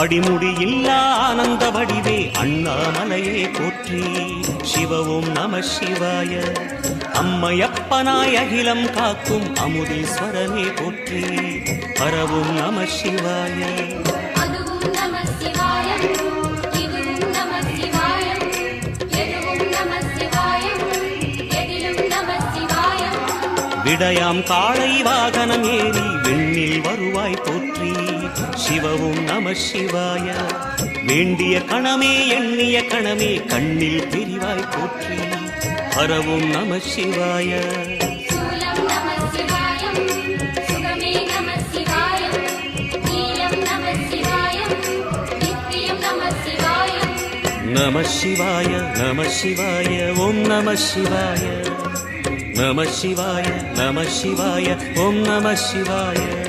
அடிமுடியில்லா ஆனந்த வடிவே அண்ணாமலையே போற்றி. சிவ ஓம் நம சிவாய. அம்மையப்பனாய் அகிலம் காக்கும் அமுதீஸ்வரனே போற்றி. பரவும் நம சிவாய. விடயாம் காளை வாகனம் ஏறி வெண்ணில் வருவாய் போற்றி. சிவவும் நம சிவாய. வேண்டிய கணமே எண்ணிய கணமே கண்ணில் தெரிவாய் போற்றி. பரவும் நம சிவாய. நம சிவாய நம சிவாய ஓம் நம சிவாய. நம சிவாய நம சிவாய ஓம் நம சிவாய.